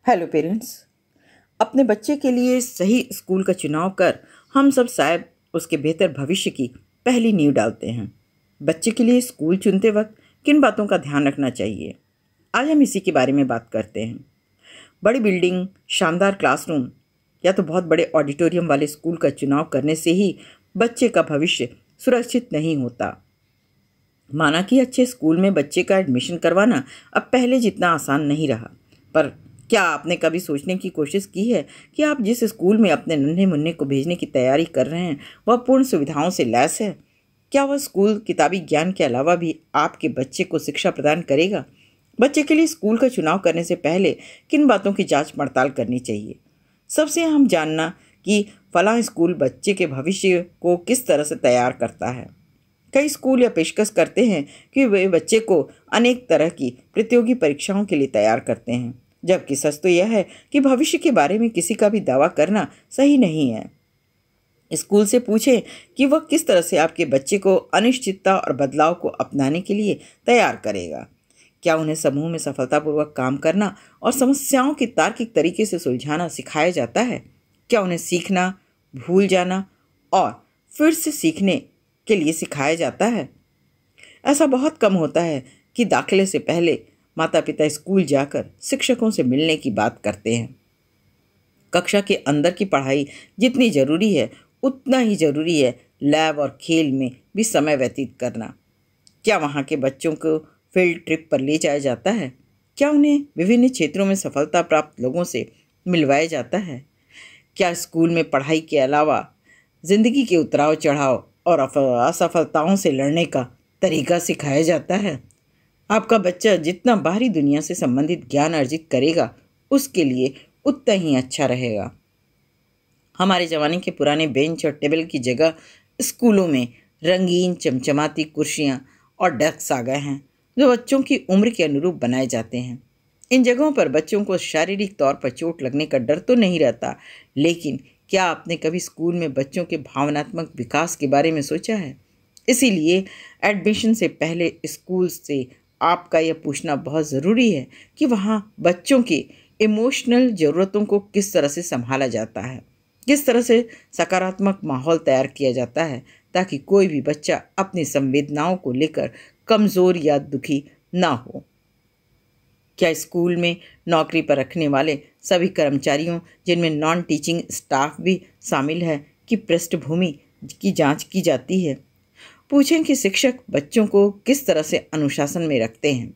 Hello parents. अपने बच्चे के लिए सही स्कूल का चुनाव कर हम सब शायद उसके बेहतर भविष्य की पहली नींव डालते हैं। बच्चे के लिए स्कूल चुनते वक्त किन बातों का ध्यान रखना चाहिए, आज हम इसी के बारे में बात करते हैं। बड़ी बिल्डिंग, शानदार क्लासरूम या तो बहुत बड़े ऑडिटोरियम वाले स्कूल का चुनाव करने से ही बच्चे का भविष्य सुरक्षित नहीं होता। माना कि अच्छे स्कूल में बच्चे का एडमिशन करवाना अब पहले जितना आसान नहीं रहा, पर क्या आपने कभी सोचने की कोशिश की है कि आप जिस स्कूल में अपने नन्हे मुन्ने को भेजने की तैयारी कर रहे हैं वह पूर्ण सुविधाओं से लैस है? क्या वह स्कूल किताबी ज्ञान के अलावा भी आपके बच्चे को शिक्षा प्रदान करेगा? बच्चे के लिए स्कूल का चुनाव करने से पहले किन बातों की जांच पड़ताल करनी चाहिए? सबसे अहम जानना कि फलां स्कूल बच्चे के भविष्य को किस तरह से तैयार करता है। कई स्कूल यह पेशकश करते हैं कि वे बच्चे को अनेक तरह की प्रतियोगी परीक्षाओं के लिए तैयार करते हैं, जबकि सच तो यह है कि भविष्य के बारे में किसी का भी दावा करना सही नहीं है। स्कूल से पूछें कि वह किस तरह से आपके बच्चे को अनिश्चितता और बदलाव को अपनाने के लिए तैयार करेगा। क्या उन्हें समूह में सफलतापूर्वक काम करना और समस्याओं की तार्किक तरीके से सुलझाना सिखाया जाता है? क्या उन्हें सीखना, भूल जाना और फिर से सीखने के लिए सिखाया जाता है? ऐसा बहुत कम होता है कि दाखिले से पहले माता पिता स्कूल जाकर शिक्षकों से मिलने की बात करते हैं। कक्षा के अंदर की पढ़ाई जितनी ज़रूरी है उतना ही ज़रूरी है लैब और खेल में भी समय व्यतीत करना। क्या वहाँ के बच्चों को फील्ड ट्रिप पर ले जाया जाता है? क्या उन्हें विभिन्न क्षेत्रों में सफलता प्राप्त लोगों से मिलवाया जाता है? क्या स्कूल में पढ़ाई के अलावा ज़िंदगी के उतराव चढ़ाव और असफलताओं से लड़ने का तरीका सिखाया जाता है? आपका बच्चा जितना बाहरी दुनिया से संबंधित ज्ञान अर्जित करेगा उसके लिए उतना ही अच्छा रहेगा। हमारे ज़माने के पुराने बेंच और टेबल की जगह स्कूलों में रंगीन चमचमाती कुर्सियाँ और डेस्क आ गए हैं जो बच्चों की उम्र के अनुरूप बनाए जाते हैं। इन जगहों पर बच्चों को शारीरिक तौर पर चोट लगने का डर तो नहीं रहता, लेकिन क्या आपने कभी स्कूल में बच्चों के भावनात्मक विकास के बारे में सोचा है? इसीलिए एडमिशन से पहले स्कूल से आपका यह पूछना बहुत ज़रूरी है कि वहाँ बच्चों की इमोशनल ज़रूरतों को किस तरह से संभाला जाता है, किस तरह से सकारात्मक माहौल तैयार किया जाता है ताकि कोई भी बच्चा अपनी संवेदनाओं को लेकर कमज़ोर या दुखी ना हो। क्या स्कूल में नौकरी पर रखने वाले सभी कर्मचारियों, जिनमें नॉन टीचिंग स्टाफ भी शामिल है, की पृष्ठभूमि की जांच की जाती है? पूछें कि शिक्षक बच्चों को किस तरह से अनुशासन में रखते हैं।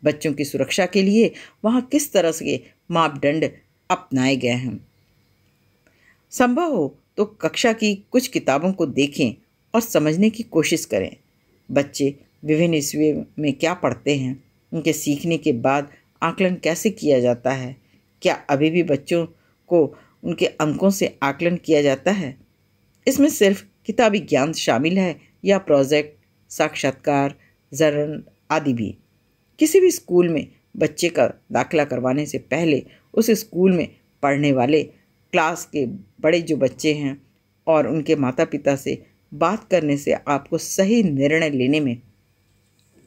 बच्चों की सुरक्षा के लिए वहाँ किस तरह के मापदंड अपनाए गए हैं। संभव हो तो कक्षा की कुछ किताबों को देखें और समझने की कोशिश करें। बच्चे विभिन्न विषयों में क्या पढ़ते हैं, उनके सीखने के बाद आकलन कैसे किया जाता है, क्या अभी भी बच्चों को उनके अंकों से आकलन किया जाता है? इसमें सिर्फ किताबी ज्ञान शामिल है या प्रोजेक्ट, साक्षात्कार, जर्नल आदि भी? किसी भी स्कूल में बच्चे का दाखिला करवाने से पहले उस स्कूल में पढ़ने वाले क्लास के बड़े जो बच्चे हैं और उनके माता पिता से बात करने से आपको सही निर्णय लेने में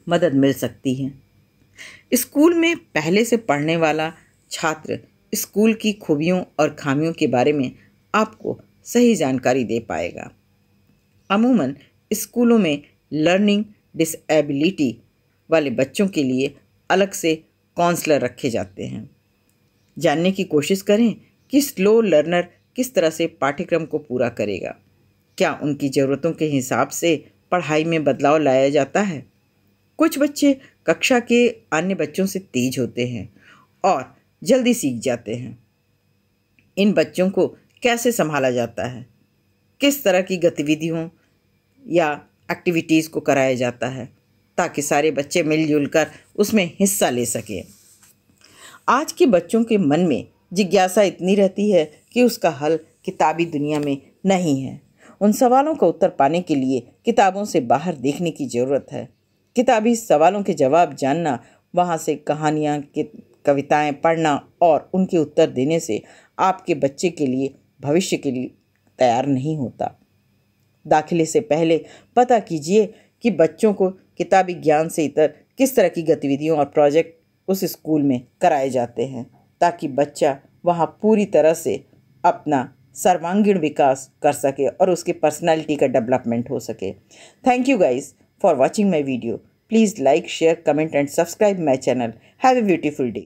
मदद मिल सकती है। स्कूल में पहले से पढ़ने वाला छात्र स्कूल की खूबियों और खामियों के बारे में आपको सही जानकारी दे पाएगा। अमूमन स्कूलों में लर्निंग डिसेबिलिटी वाले बच्चों के लिए अलग से काउंसलर रखे जाते हैं। जानने की कोशिश करें कि स्लो लर्नर किस तरह से पाठ्यक्रम को पूरा करेगा। क्या उनकी ज़रूरतों के हिसाब से पढ़ाई में बदलाव लाया जाता है? कुछ बच्चे कक्षा के अन्य बच्चों से तेज होते हैं और जल्दी सीख जाते हैं। इन बच्चों को कैसे संभाला जाता है? किस तरह की गतिविधियों या एक्टिविटीज़ को कराया जाता है ताकि सारे बच्चे मिलजुल कर उसमें हिस्सा ले सकें? आज के बच्चों के मन में जिज्ञासा इतनी रहती है कि उसका हल किताबी दुनिया में नहीं है। उन सवालों का उत्तर पाने के लिए किताबों से बाहर देखने की ज़रूरत है। किताबी सवालों के जवाब जानना, वहाँ से कहानियाँ, कविताएं पढ़ना और उनके उत्तर देने से आपके बच्चे के लिए भविष्य के लिए तैयार नहीं होता। दाखिले से पहले पता कीजिए कि बच्चों को किताबी ज्ञान से इतर किस तरह की गतिविधियों और प्रोजेक्ट उस स्कूल में कराए जाते हैं ताकि बच्चा वहाँ पूरी तरह से अपना सर्वांगीण विकास कर सके और उसकी पर्सनालिटी का डेवलपमेंट हो सके। Thank you guys for watching my video. Please like, share, comment and subscribe my channel. Have a beautiful day.